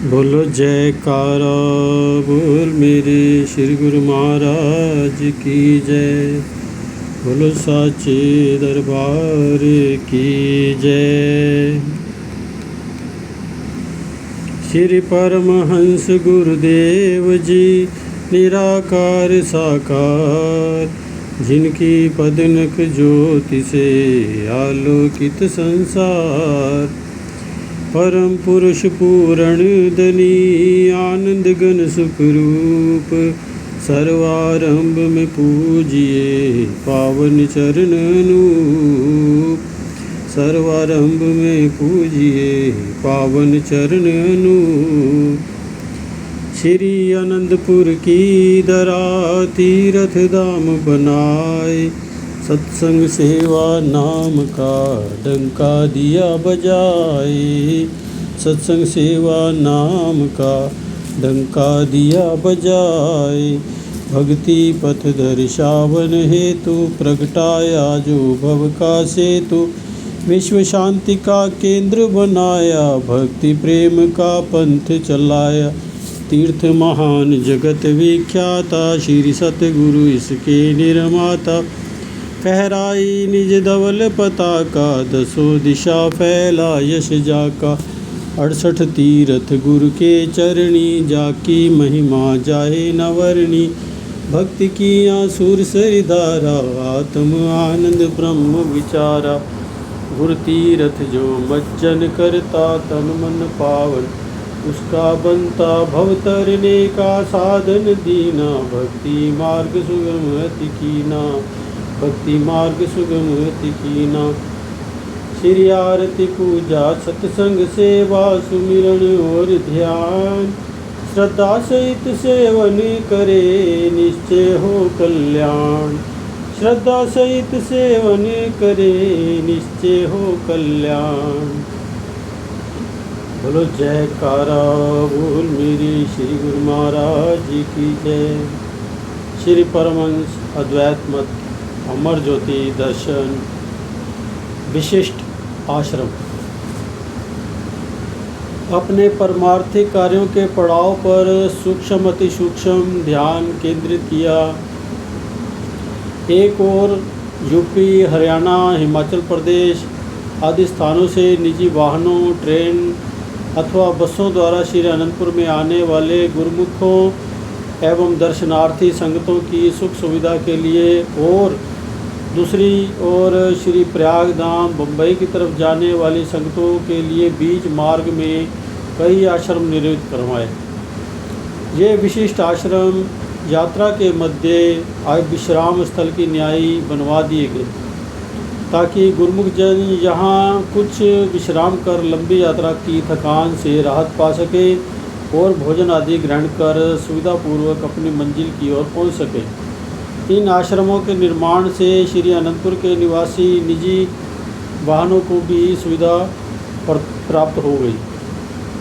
बोलो जयकारा बोल मेरे श्री गुरु महाराज की जय। बोलो साचे दरबार की जय। श्री परमहंस गुरुदेव जी निराकार साकार, जिनकी पदनक ज्योति से आलोकित संसार। परम पुरुष पूरण धनी आनंद घन सुख रूप, सर्वारंभ में पूजिए पावन चरण अनूप। सर्वारंभ में पूजिए पावन चरण अनूप। श्री आनंदपुर की धरा तीर्थ धाम बनाए, सत्संग सेवा नाम का डंका दिया बजाए। सत्संग सेवा नाम का डंका दिया बजाए। भक्ति पथ दर्शावन हेतु प्रगटाया जो भव का सेतु। विश्व शांति का केंद्र बनाया, भक्ति प्रेम का पंथ चलाया। तीर्थ महान जगत विख्याता, श्री सतगुरु इसके निर्माता। फहराई निज धवल पताका, दसों दिशा फैला यश जाका। 68 तीर्थ गुरु के चरणी, जाकी महिमा जाए न वर्णी। भक्ति की आसुर सरिधारा, आत्म आनंद ब्रह्म विचारा। गुरु तीर्थ जो मज्जन करता, तन मन पावन उसका बनता। भव तरने का साधन दीना, भक्ति मार्ग सुगम अति कीना। भक्ति मार्ग सुगम अति कीना। श्री आरती पूजा सत्संग सेवा, सुमिरन और ध्यान। श्रद्धा सहित सेवन करे, निश्चय हो कल्याण। श्रद्धा सहित सेवन करे, निश्चय हो कल्याण। बोलो जयकारा बोल मेरी श्री गुरु महाराज जी की जय। श्री परमहंस अद्वैत मत अमर ज्योति दर्शन विशिष्ट आश्रम अपने परमार्थिक कार्यों के पड़ाव पर सूक्ष्म अति सूक्ष्म ध्यान केंद्रित किया। एक और यूपी, हरियाणा, हिमाचल प्रदेश आदि स्थानों से निजी वाहनों, ट्रेन अथवा बसों द्वारा श्री अनंतपुर में आने वाले गुरुमुखों एवं दर्शनार्थी संगतों की सुख सुविधा के लिए, और दूसरी ओर श्री प्रयाग धाम बम्बई की तरफ जाने वाली संगतों के लिए बीच मार्ग में कई आश्रम निर्मित करवाए। ये विशिष्ट आश्रम यात्रा के मध्य आय विश्राम स्थल की न्यायी बनवा दिए गए, ताकि गुरुमुख जन यहाँ कुछ विश्राम कर लंबी यात्रा की थकान से राहत पा सके और भोजन आदि ग्रहण कर सुविधापूर्वक अपनी मंजिल की ओर पहुँच सके। इन आश्रमों के निर्माण से श्री अनंतपुर के निवासी निजी वाहनों को भी सुविधा प्राप्त हो गई।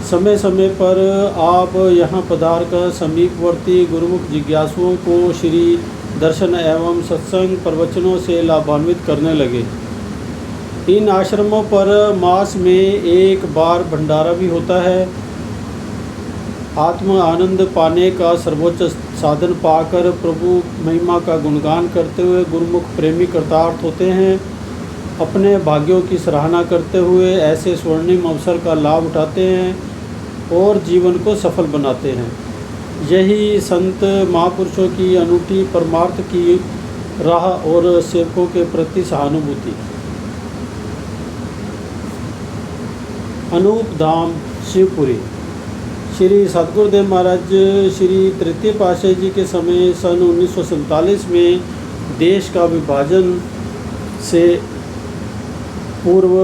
समय समय पर आप यहाँ पधार कर समीपवर्ती गुरुमुख जिज्ञासुओं को श्री दर्शन एवं सत्संग प्रवचनों से लाभान्वित करने लगे। इन आश्रमों पर मास में एक बार भंडारा भी होता है। आत्म आनंद पाने का सर्वोच्च साधन पाकर प्रभु महिमा का गुणगान करते हुए गुरुमुख प्रेमी कृतार्थ होते हैं। अपने भाग्यों की सराहना करते हुए ऐसे स्वर्णिम अवसर का लाभ उठाते हैं और जीवन को सफल बनाते हैं। यही संत महापुरुषों की अनूठी परमार्थ की राह और सेवकों के प्रति सहानुभूति। अनूप धाम शिवपुरी। श्री सतगुरुदेव महाराज श्री तृतीय पातशाही जी के समय सन 1947 में देश का विभाजन से पूर्व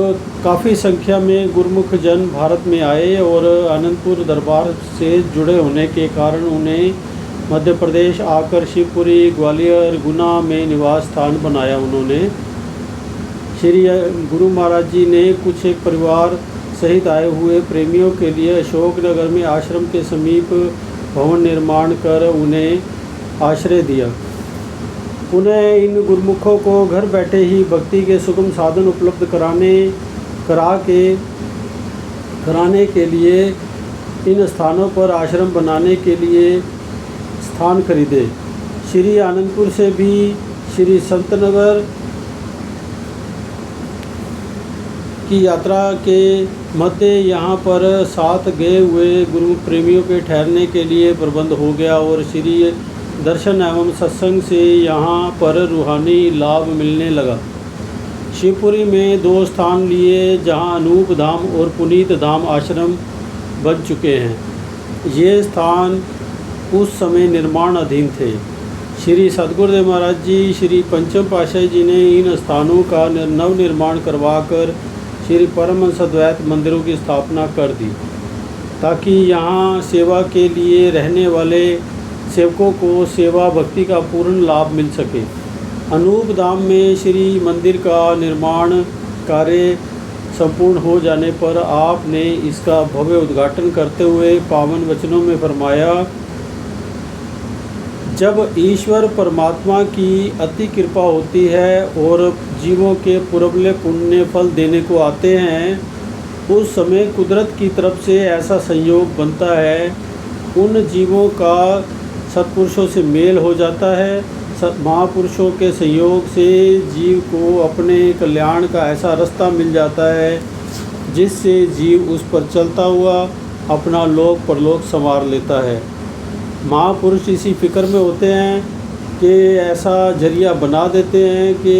काफ़ी संख्या में गुरुमुख जन भारत में आए और अनंतपुर दरबार से जुड़े होने के कारण उन्हें मध्य प्रदेश आकर शिवपुरी, ग्वालियर, गुना में निवास स्थान बनाया। उन्होंने श्री गुरु महाराज जी ने कुछ एक परिवार सहित आए हुए प्रेमियों के लिए अशोकनगर में आश्रम के समीप भवन निर्माण कर उन्हें आश्रय दिया। उन्हें इन गुरुमुखों को घर बैठे ही भक्ति के सुगम साधन उपलब्ध कराने के लिए इन स्थानों पर आश्रम बनाने के लिए स्थान खरीदे। श्री आनंदपुर से भी श्री संतनगर की यात्रा के मध्य यहाँ पर साथ गए हुए गुरु प्रेमियों के ठहरने के लिए प्रबंध हो गया और श्री दर्शन एवं सत्संग से यहाँ पर रूहानी लाभ मिलने लगा। शिवपुरी में 2 स्थान लिए जहाँ अनूप धाम और पुनीत धाम आश्रम बन चुके हैं। ये स्थान उस समय निर्माण अधीन थे। श्री सतगुरुदेव महाराज जी श्री पंचम पातशाही जी ने इन स्थानों का नवनिर्माण करवाकर श्री परमहंस अद्वैत मंदिरों की स्थापना कर दी ताकि यहाँ सेवा के लिए रहने वाले सेवकों को सेवा भक्ति का पूर्ण लाभ मिल सके। अनूप धाम में श्री मंदिर का निर्माण कार्य संपूर्ण हो जाने पर आपने इसका भव्य उद्घाटन करते हुए पावन वचनों में फरमाया, जब ईश्वर परमात्मा की अति कृपा होती है और जीवों के पुरबले पुण्य फल देने को आते हैं, उस समय कुदरत की तरफ से ऐसा संयोग बनता है, उन जीवों का सत्पुरुषों से मेल हो जाता है। महापुरुषों के संयोग से जीव को अपने कल्याण का ऐसा रास्ता मिल जाता है जिससे जीव उस पर चलता हुआ अपना लोक परलोक संवार लेता है। महापुरुष इसी फिक्र में होते हैं कि ऐसा जरिया बना देते हैं कि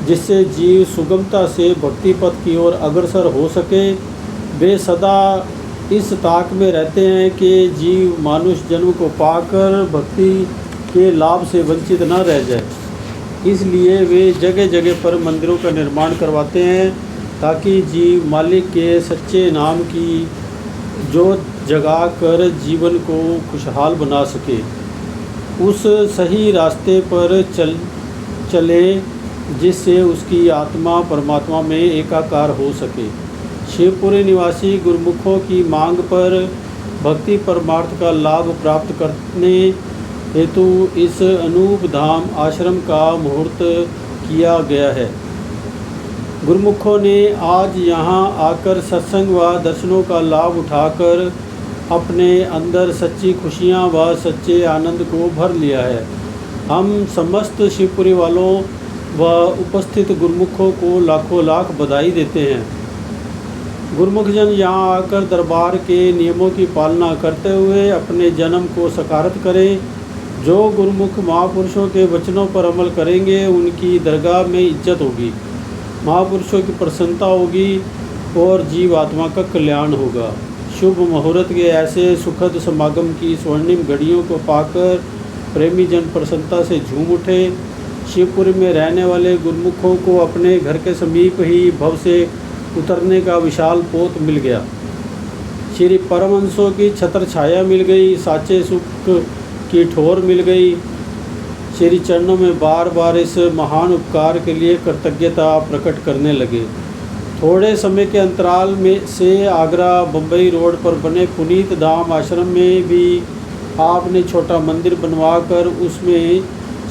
जिससे जीव सुगमता से भक्ति पथ की ओर अग्रसर हो सके। वे सदा इस ताक में रहते हैं कि जीव मानुष जन्म को पाकर भक्ति के लाभ से वंचित न रह जाए। इसलिए वे जगह जगह पर मंदिरों का निर्माण करवाते हैं ताकि जीव मालिक के सच्चे नाम की जोत जगा कर जीवन को खुशहाल बना सके, उस सही रास्ते पर चले जिससे उसकी आत्मा परमात्मा में एकाकार हो सके। शिवपुरी निवासी गुरुमुखों की मांग पर भक्ति परमार्थ का लाभ प्राप्त करने हेतु इस अनूप धाम आश्रम का मुहूर्त किया गया है। गुरुमुखों ने आज यहाँ आकर सत्संग व दर्शनों का लाभ उठाकर अपने अंदर सच्ची खुशियाँ व सच्चे आनंद को भर लिया है। हम समस्त शिवपुरी वालों व उपस्थित गुरुमुखों को लाखों लाख बधाई देते हैं। गुरुमुखजन यहाँ आकर दरबार के नियमों की पालना करते हुए अपने जन्म को सकारात करें। जो गुरुमुख महापुरुषों के वचनों पर अमल करेंगे उनकी दरगाह में इज्जत होगी, महापुरुषों की प्रसन्नता होगी और जीव आत्मा का कल्याण होगा। शुभ मुहूर्त के ऐसे सुखद समागम की स्वर्णिम घड़ियों को पाकर प्रेमी जन प्रसन्नता से झूम उठे। शिवपुरी में रहने वाले गुरुमुखों को अपने घर के समीप ही भव से उतरने का विशाल पोत मिल गया। श्री परमहंसों की छत्र छाया मिल गई, साचे सुख की ठोर मिल गई। श्री चरणों में बार बार इस महान उपकार के लिए कृतज्ञता प्रकट करने लगे। थोड़े समय के अंतराल में से आगरा बम्बई रोड पर बने पुनीत धाम आश्रम में भी आपने छोटा मंदिर बनवाकर उसमें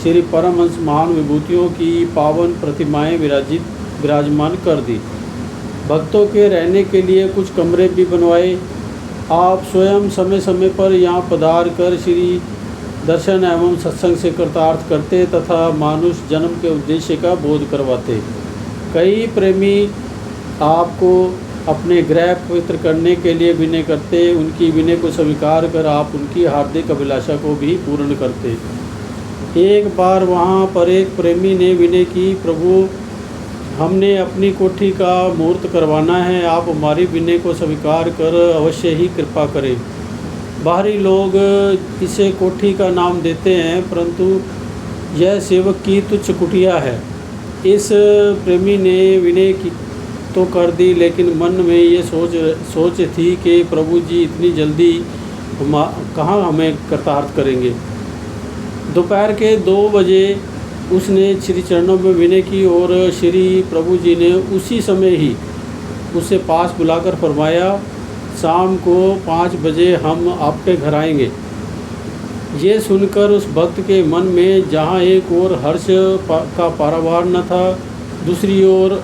श्री परमहंस महान विभूतियों की पावन प्रतिमाएं विराजमान कर दी। भक्तों के रहने के लिए कुछ कमरे भी बनवाए। आप स्वयं समय समय पर यहाँ पधार कर श्री दर्शन एवं सत्संग से कृतार्थ करते तथा मानुष जन्म के उद्देश्य का बोध करवाते। कई प्रेमी आपको अपने गृह पवित्र करने के लिए विनय करते, उनकी विनय को स्वीकार कर आप उनकी हार्दिक अभिलाषा को भी पूर्ण करते। एक बार वहाँ पर एक प्रेमी ने विनय की, प्रभु हमने अपनी कोठी का मुहूर्त करवाना है, आप हमारी विनय को स्वीकार कर अवश्य ही कृपा करें। बाहरी लोग इसे कोठी का नाम देते हैं परंतु यह सेवक की तुच्छ कुटिया है। इस प्रेमी ने विनय की तो कर दी लेकिन मन में ये सोच थी कि प्रभु जी इतनी जल्दी कहाँ हमें कृतार्थ करेंगे। दोपहर के 2 बजे उसने श्री चरणों में विनय की और श्री प्रभु जी ने उसी समय ही उसे पास बुलाकर फरमाया, शाम को 5 बजे हम आपके घर आएंगे। ये सुनकर उस भक्त के मन में जहाँ एक ओर हर्ष का पारावार न था, दूसरी ओर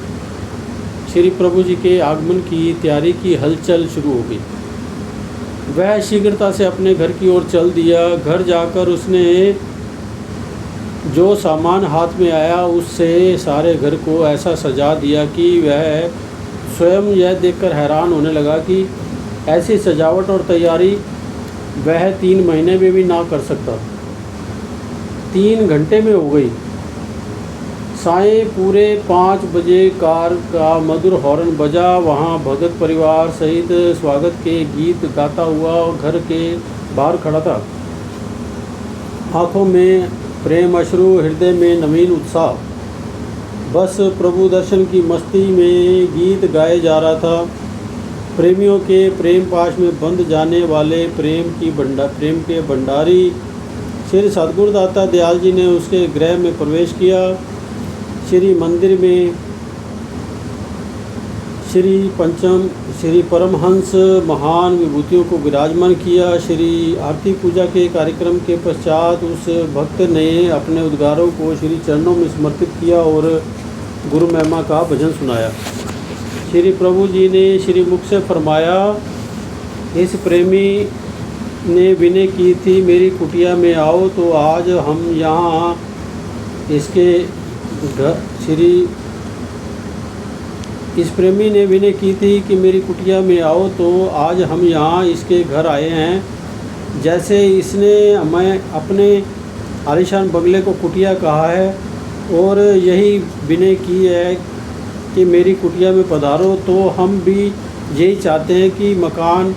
श्री प्रभु जी के आगमन की तैयारी की हलचल शुरू हो गई। वह शीघ्रता से अपने घर की ओर चल दिया। घर जाकर उसने जो सामान हाथ में आया उससे सारे घर को ऐसा सजा दिया कि वह स्वयं यह देखकर हैरान होने लगा कि ऐसी सजावट और तैयारी वह 3 महीने में भी ना कर सकता। 3 घंटे में हो गई। सायं पूरे 5 बजे कार का मधुर हॉर्न बजा। वहाँ भगत परिवार सहित स्वागत के गीत गाता हुआ घर के बाहर खड़ा था। आँखों में प्रेम अश्रु, हृदय में नवीन उत्साह। बस प्रभु दर्शन की मस्ती में गीत गाए जा रहा था। प्रेमियों के प्रेम पाश में बंध जाने वाले प्रेम के भंडारी श्री सद्गुरुदाता दयाल जी ने उसके गृह में प्रवेश किया। श्री मंदिर में श्री परमहंस महान विभूतियों को विराजमान किया। श्री आरती पूजा के कार्यक्रम के पश्चात उस भक्त ने अपने उद्गारों को श्री चरणों में समर्पित किया और गुरु महिमा का भजन सुनाया। श्री प्रभु जी ने श्री मुख से फरमाया, इस प्रेमी ने विनय की थी मेरी कुटिया में आओ, तो आज हम यहाँ इसके घर इस प्रेमी ने विनय की थी कि मेरी कुटिया में आओ, तो आज हम यहाँ इसके घर आए हैं। जैसे इसने हमें अपने आलीशान बंगले को कुटिया कहा है और यही विनय की है कि मेरी कुटिया में पधारो, तो हम भी यही चाहते हैं कि मकान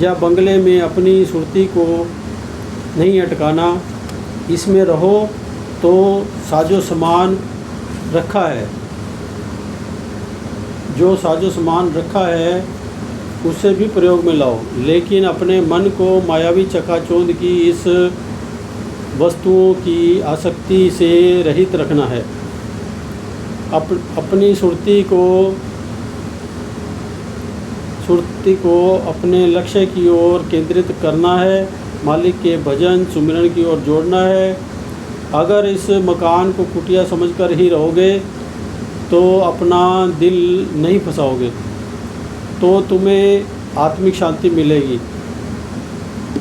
या बंगले में अपनी सुरती को नहीं अटकाना। इसमें रहो तो साजो सामान रखा है, जो साजो सामान रखा है उससे भी प्रयोग में लाओ, लेकिन अपने मन को मायावी चकाचौंध की इस वस्तुओं की आसक्ति से रहित रखना है। अपनी सुरती को अपने लक्ष्य की ओर केंद्रित करना है, मालिक के भजन सुमिरन की ओर जोड़ना है। अगर इस मकान को कुटिया समझकर ही रहोगे तो अपना दिल नहीं फंसाओगे, तो तुम्हें आत्मिक शांति मिलेगी,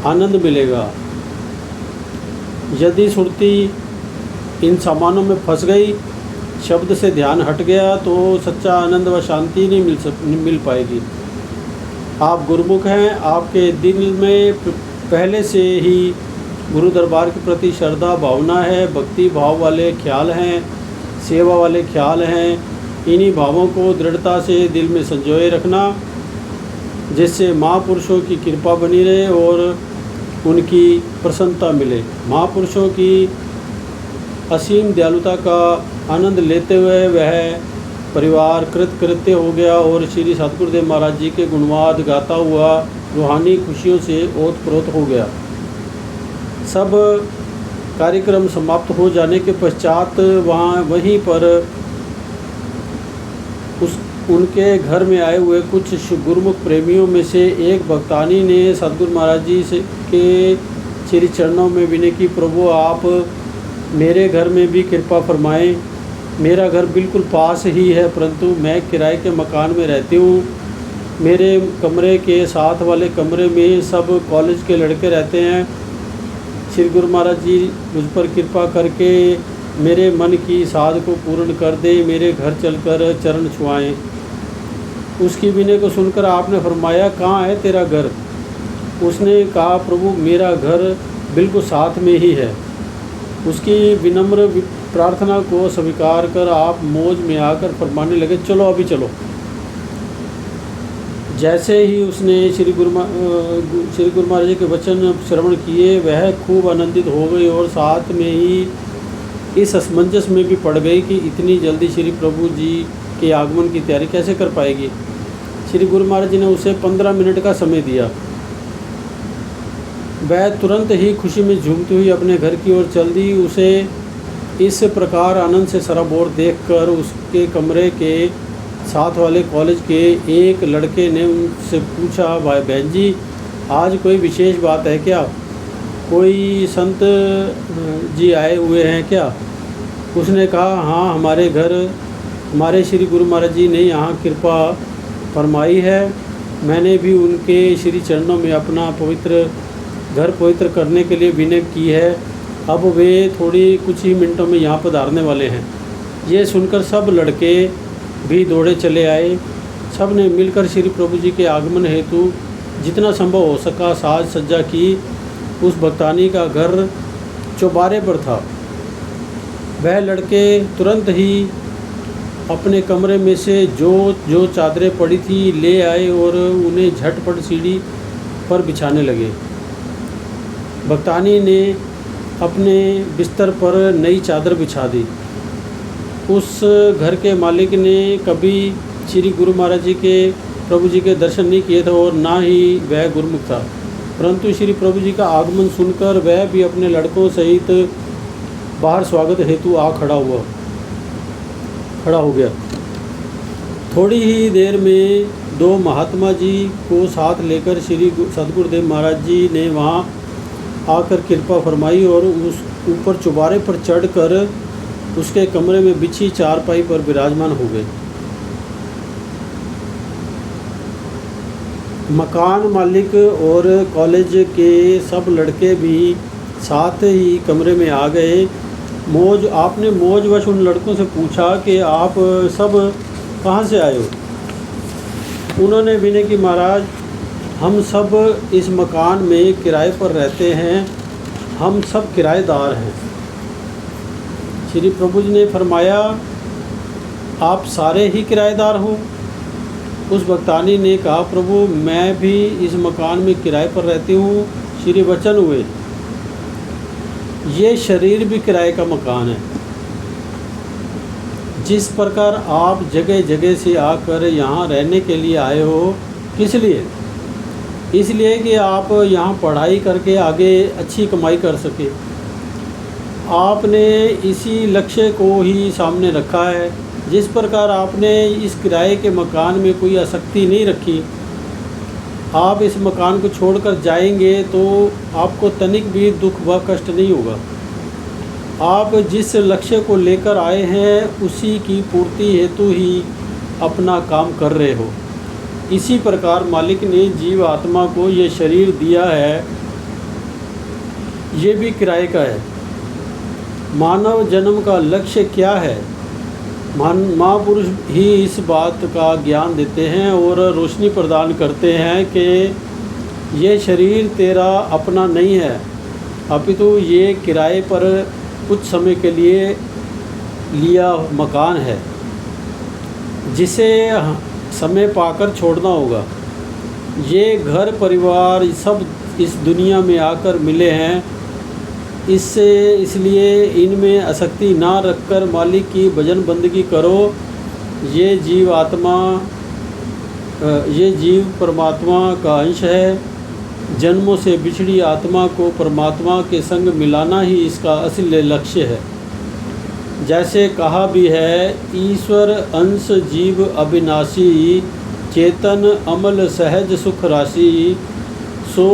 आनंद मिलेगा। यदि सुरती इन सामानों में फंस गई, शब्द से ध्यान हट गया, तो सच्चा आनंद व शांति नहीं मिल पाएगी। आप गुरुमुख हैं, आपके दिल में पहले से ही गुरु दरबार के प्रति श्रद्धा भावना है, भक्ति भाव वाले ख्याल हैं, सेवा वाले ख्याल हैं। इन्हीं भावों को दृढ़ता से दिल में संजोए रखना, जिससे महापुरुषों की कृपा बनी रहे और उनकी प्रसन्नता मिले। महापुरुषों की असीम दयालुता का आनंद लेते हुए वह परिवार कृतकृत्य हो गया और श्री सतगुरुदेव महाराज जी के गुणवाद गाता हुआ रूहानी खुशियों से ओतप्रोत हो गया। सब कार्यक्रम समाप्त हो जाने के पश्चात वहीं पर उनके घर में आए हुए कुछ गुरुमुख प्रेमियों में से एक भक्तानी ने सतगुरु महाराज जी के श्री चरणों में विनय की, प्रभु आप मेरे घर में भी कृपा फरमाएं। मेरा घर बिल्कुल पास ही है, परंतु मैं किराए के मकान में रहती हूँ। मेरे कमरे के साथ वाले कमरे में सब कॉलेज के लड़के रहते हैं। श्री गुरु महाराज जी मुझ पर कृपा करके मेरे मन की साध को पूर्ण कर दे, मेरे घर चलकर चरण छुआएं। उसकी विनय को सुनकर आपने फरमाया, कहाँ है तेरा घर? उसने कहा, प्रभु मेरा घर बिल्कुल साथ में ही है। उसकी विनम्र प्रार्थना को स्वीकार कर आप मौज में आकर फरमाने लगे, चलो अभी चलो। जैसे ही उसने श्री गुरु महाराज जी के वचन श्रवण किए, वह खूब आनंदित हो गई और साथ में ही इस असमंजस में भी पड़ गई कि इतनी जल्दी श्री प्रभु जी के आगमन की तैयारी कैसे कर पाएगी। श्री गुरु महाराज जी ने उसे 15 मिनट का समय दिया। वह तुरंत ही खुशी में झूमती हुई अपने घर की ओर चल दी। उसे इस प्रकार आनंद से सराबोर देखकर उसके कमरे के साथ वाले कॉलेज के एक लड़के ने उनसे पूछा, भाई बहन जी आज कोई विशेष बात है क्या? कोई संत जी आए हुए हैं क्या? उसने कहा, हाँ हमारे श्री गुरु महाराज जी ने यहाँ कृपा फरमाई है मैंने भी उनके श्री चरणों में अपना पवित्र घर पवित्र करने के लिए विनय की है। अब वे थोड़ी कुछ ही मिनटों में यहाँ पधारने वाले हैं। ये सुनकर सब लड़के भी दौड़े चले आए। सब ने मिलकर श्री प्रभु जी के आगमन हेतु जितना संभव हो सका साज सज्जा की। उस भक्तानी का घर चौबारे पर था। वह लड़के तुरंत ही अपने कमरे में से जो चादरें पड़ी थी ले आए और उन्हें झटपट सीढ़ी पर बिछाने लगे। भक्तानी ने अपने बिस्तर पर नई चादर बिछा दी। उस घर के मालिक ने कभी श्री गुरु महाराज जी के प्रभु जी के दर्शन नहीं किए थे और ना ही वह गुरुमुख था, परंतु श्री प्रभु जी का आगमन सुनकर वह भी अपने लड़कों सहित बाहर स्वागत हेतु खड़ा हो गया। थोड़ी ही देर में दो महात्मा जी को साथ लेकर श्री सद्गुरुदेव महाराज जी ने वहाँ आकर कृपा फरमाई और उस ऊपर चौबारे पर चढ़कर उसके कमरे में बिछी चारपाई पर विराजमान हो गए। मकान मालिक और कॉलेज के सब लड़के भी साथ ही कमरे में आ गए। आपने मौजवश उन लड़कों से पूछा कि आप सब कहाँ से आए हो। उन्होंने विनय की महाराज, हम सब इस मकान में किराए पर रहते हैं, हम सब किराएदार हैं। श्री प्रभु जी ने फरमाया, आप सारे ही किराएदार हो। उस भक्तानी ने कहा, प्रभु मैं भी इस मकान में किराए पर रहती हूँ। श्री वचन हुए, ये शरीर भी किराए का मकान है। जिस प्रकार आप जगह जगह से आकर यहाँ रहने के लिए आए हो, किस लिए? इसलिए कि आप यहाँ पढ़ाई करके आगे अच्छी कमाई कर सके। आपने इसी लक्ष्य को ही सामने रखा है। जिस प्रकार आपने इस किराए के मकान में कोई आसक्ति नहीं रखी, आप इस मकान को छोड़कर जाएंगे तो आपको तनिक भी दुख व कष्ट नहीं होगा। आप जिस लक्ष्य को लेकर आए हैं उसी की पूर्ति हेतु ही अपना काम कर रहे हो। इसी प्रकार मालिक ने जीव आत्मा को ये शरीर दिया है, ये भी किराए का है। मानव जन्म का लक्ष्य क्या है? महापुरुष ही इस बात का ज्ञान देते हैं और रोशनी प्रदान करते हैं कि ये शरीर तेरा अपना नहीं है, अपितु ये किराए पर कुछ समय के लिए लिया मकान है, जिसे समय पाकर छोड़ना होगा। ये घर परिवार सब इस दुनिया में आकर मिले हैं, इसलिए इनमें आसक्ति ना रखकर मालिक की भजन बंदगी करो। ये जीव परमात्मा का अंश है। जन्मों से बिछड़ी आत्मा को परमात्मा के संग मिलाना ही इसका असली लक्ष्य है। जैसे कहा भी है, ईश्वर अंश जीव अविनाशी, चेतन अमल सहज सुख राशि, सो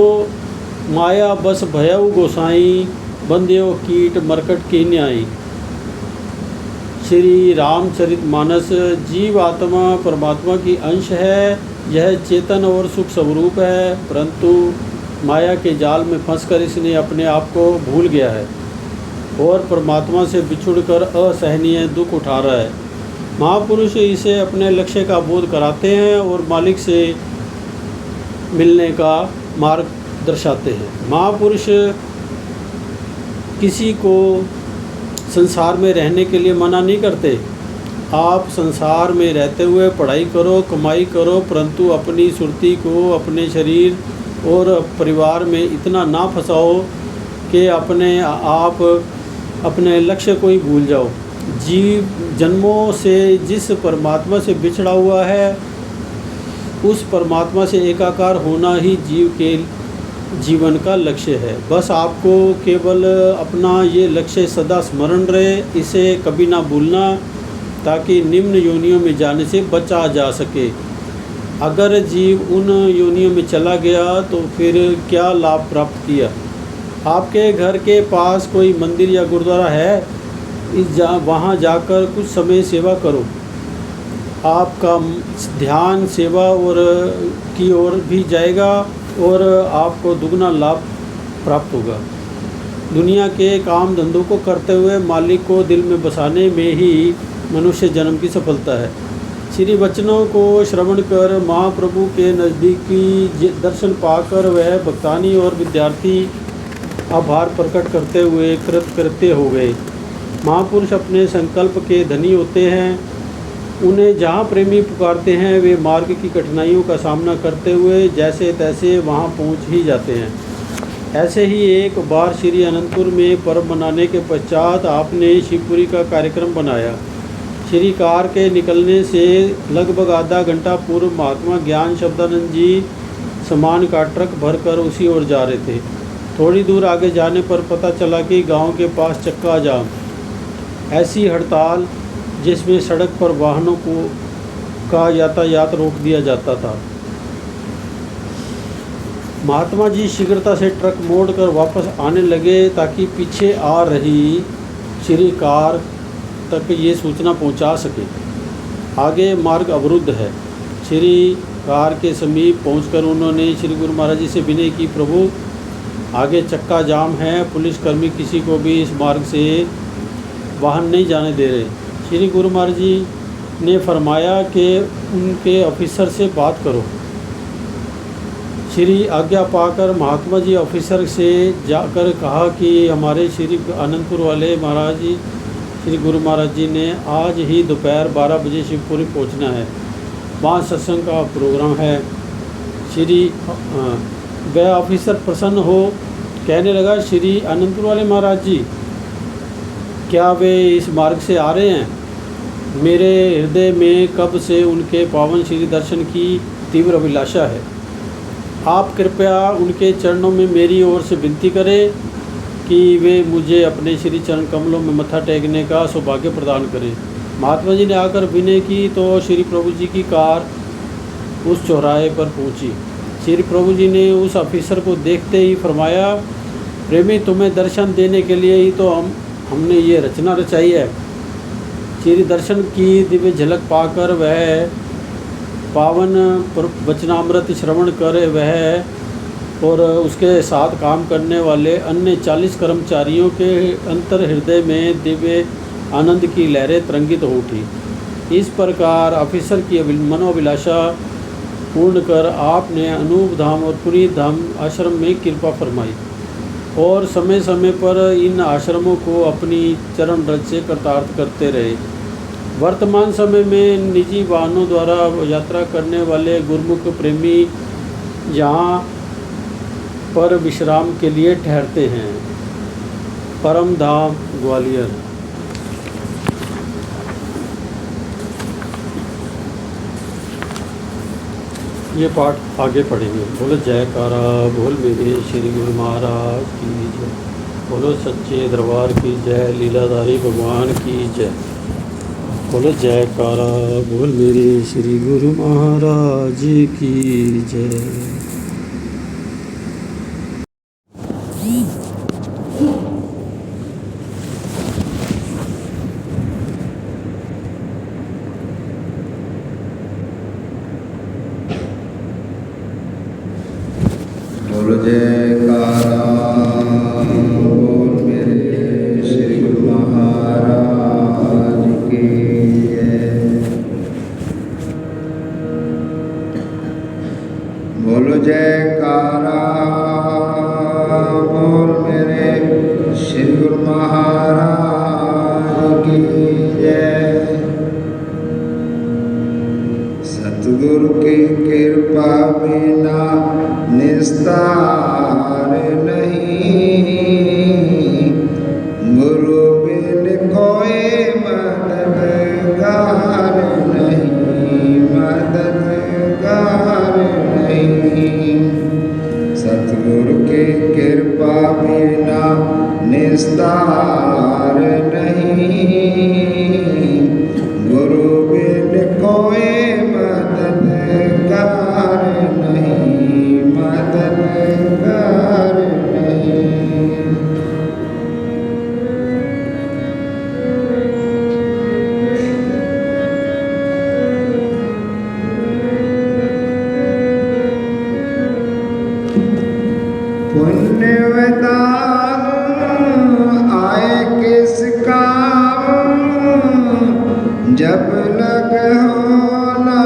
माया बस भयउ गोसाई, बंदेव कीट मरकट की न्यायी। श्री रामचरितमानस। जीव आत्मा परमात्मा की अंश है, यह चेतन और सुख स्वरूप है, परंतु माया के जाल में फंसकर इसने अपने आप को भूल गया है और परमात्मा से बिछुड़कर असहनीय दुख उठा रहा है। महापुरुष इसे अपने लक्ष्य का बोध कराते हैं और मालिक से मिलने का मार्ग दर्शाते हैं। महापुरुष किसी को संसार में रहने के लिए मना नहीं करते। आप संसार में रहते हुए पढ़ाई करो, कमाई करो, परंतु अपनी सुरती को अपने शरीर और परिवार में इतना ना फंसाओ कि अपने आप अपने लक्ष्य को ही भूल जाओ। जीव जन्मों से जिस परमात्मा से बिछड़ा हुआ है, उस परमात्मा से एकाकार होना ही जीव के जीवन का लक्ष्य है। बस आपको केवल अपना ये लक्ष्य सदा स्मरण रहे, इसे कभी ना भूलना, ताकि निम्न योनियों में जाने से बचा जा सके। अगर जीव उन योनियों में चला गया तो फिर क्या लाभ प्राप्त किया। आपके घर के पास कोई मंदिर या गुरुद्वारा है, वहाँ जाकर कुछ समय सेवा करो। आपका ध्यान सेवा और की ओर भी जाएगा और आपको दुगना लाभ प्राप्त होगा। दुनिया के काम धंधों को करते हुए मालिक को दिल में बसाने में ही मनुष्य जन्म की सफलता है। श्री वचनों को श्रवण कर महाप्रभु के नज़दीकी दर्शन पाकर वह भक्तानी और विद्यार्थी आभार प्रकट करते हुए कृतकृत्य हो गए। महापुरुष अपने संकल्प के धनी होते हैं। उन्हें जहाँ प्रेमी पुकारते हैं वे मार्ग की कठिनाइयों का सामना करते हुए जैसे तैसे वहाँ पहुँच ही जाते हैं। ऐसे ही एक बार श्री अनंतपुर में पर्व मनाने के पश्चात आपने शिवपुरी का कार्यक्रम बनाया। श्री कार के निकलने से लगभग आधा घंटा पूर्व महात्मा ज्ञान शब्दानंद जी सामान का ट्रक भरकर उसी ओर जा रहे थे। थोड़ी दूर आगे जाने पर पता चला कि गांव के पास चक्का जाम, ऐसी हड़ताल जिसमें सड़क पर वाहनों का यातायात रोक दिया जाता था। महात्मा जी शीघ्रता से ट्रक मोड़कर वापस आने लगे ताकि पीछे आ रही श्री कार तक ये सूचना पहुंचा सके आगे मार्ग अवरुद्ध है। श्री कार के समीप पहुंचकर उन्होंने श्री गुरु महाराज जी से विनय की, प्रभु आगे चक्का जाम है, पुलिसकर्मी किसी को भी इस मार्ग से वाहन नहीं जाने दे रहे। श्री गुरु महाराज जी ने फरमाया कि उनके ऑफिसर से बात करो। श्री आज्ञा पाकर महात्मा जी ऑफिसर से जाकर कहा कि हमारे श्री आनंदपुर वाले महाराज जी श्री गुरु महाराज जी ने आज ही दोपहर 12 बजे शिवपुरी पहुंचना है, वहाँ सत्संग का प्रोग्राम है। श्री वह ऑफिसर प्रसन्न हो कहने लगा, श्री आनंदपुर वाले महाराज जी क्या वे इस मार्ग से आ रहे हैं? मेरे हृदय में कब से उनके पावन श्री दर्शन की तीव्र अभिलाषा है। आप कृपया उनके चरणों में मेरी ओर से विनती करें कि वे मुझे अपने श्री चरण कमलों में मत्था टेकने का सौभाग्य प्रदान करें। महात्मा जी ने आकर विनय की तो श्री प्रभु जी की कार उस चौराहे पर पहुंची। श्री प्रभु जी ने उस ऑफिसर को देखते ही फरमाया, प्रेमी तुम्हें दर्शन देने के लिए ही तो हमने ये रचना रचाई है। श्री दर्शन की दिव्य झलक पाकर वह पावन वचनामृत श्रवण कर वह और उसके साथ काम करने वाले अन्य 40 कर्मचारियों के अंतर हृदय में दिव्य आनंद की लहरें तरंगित हो उठी। इस प्रकार ऑफिसर की मनोभिलाषा पूर्ण कर आपने अनूप धाम और पुरी धाम आश्रम में कृपा फरमाई और समय समय पर इन आश्रमों को अपनी चरण रज से कृतार्थ करते रहे। वर्तमान समय में निजी वाहनों द्वारा यात्रा करने वाले गुरुमुख प्रेमी यहाँ पर विश्राम के लिए ठहरते हैं। परम धाम ग्वालियर। ये पाठ आगे पढ़ेंगे। बोलो जयकारा बोल मेरे श्री गुरु महाराज की जय। बोलो सच्चे दरबार की जय, लीलाधारी भगवान की जय। बोलो जयकारा बोल मेरे श्री गुरु महाराज की जय। बोलो जयकारा बोल मेरे श्री गुरु महाराज की जय। बोलो जयकारा बोल मेरे श्री गुरु महाराज की जय। सतगुरु की कृपा बिना निस्तार नहीं, गुरु बिन कोई मददगार नहीं, मददगार नहीं। सतगुरु की कृपा बिना निस्तार नहीं, गुरु बिन कोई मददगार नहीं, मददगार नहीं। पुण्य दान आए किस काम, जब लग हो ना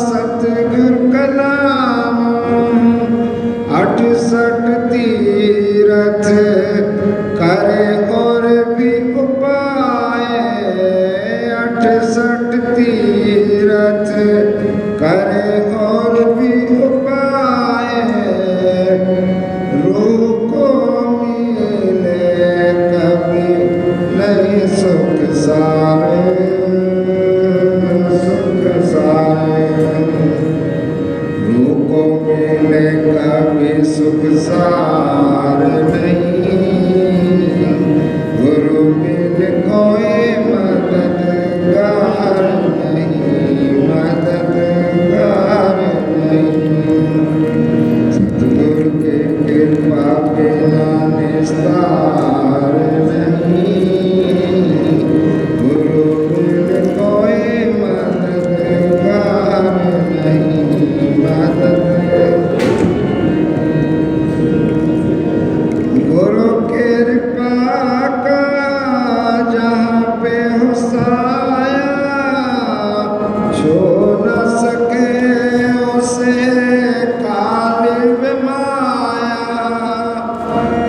सतगुरु का नाम। 68 तीरथ करे और भी उपाय, 68 तीरथ करे और भी उपाय। रूह को मिले कभी नहीं सुख सारे, सुख सारे। रूह को मिले कभी सुख सार नहीं, गुरु बिन कोई मददगार नहीं, मददगार नहीं। सतगुरु के कृपा बिना निस्तार नहीं, गुरु बिन कोई मददगार नहीं, मददगार। गुरु कृपा का जहाँ पे हो साया, छू न सके उसे काली माया।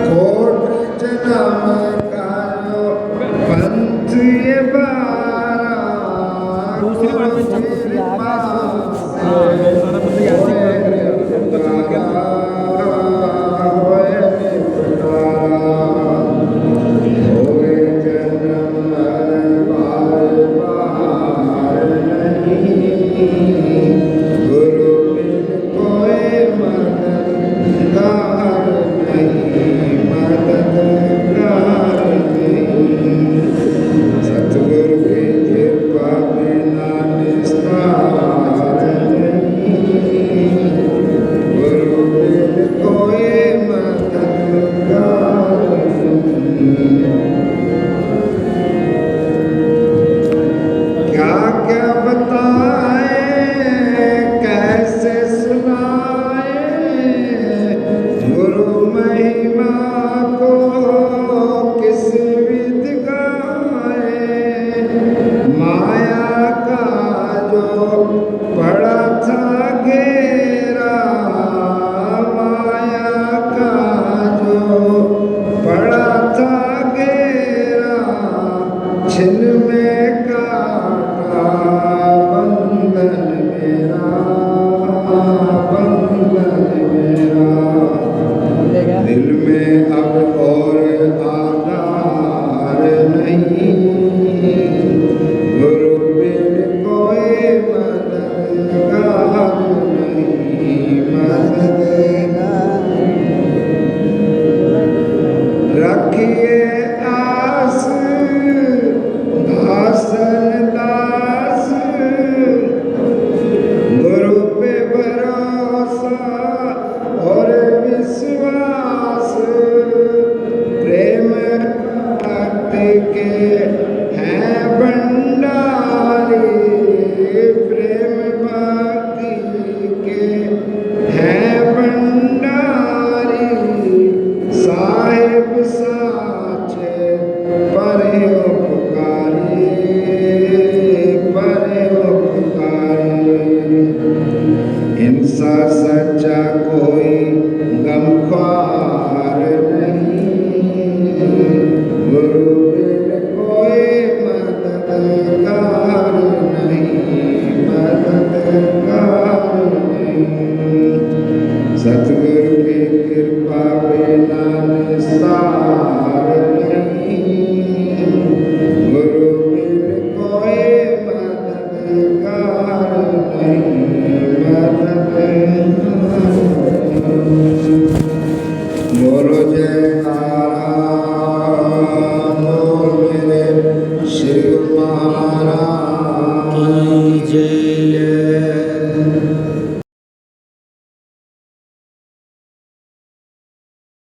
कोट जन्म का जो पंथ ये बारा, दूसरी बार में जब गुरु आ सतगुरु की कृपा बिना निस्तार नहीं, गुरु बिन कोई मददगार नहीं। क्या क्या बताए कैसे सुनाए, गुरु महिमा को किस विध गाए। माया का जो बड़ा था घेरा, माया का जो बड़ा था घेरा, छिन में काटा बंधन मेरा, बंधन मेरा। दिल में अब और आधार नहीं, गुरु बिन कोई मददगार नहीं, मददगार। रखिए आस दासन दास, गुरु पे भरोसा और विश्वास। प्रेम भक्ति के हैं भंडारी, प्रेम भक्ति के हैं भंडारी। साहिब साचे परे उपकारी, परे उपकारी। इनसा सच्चा कोई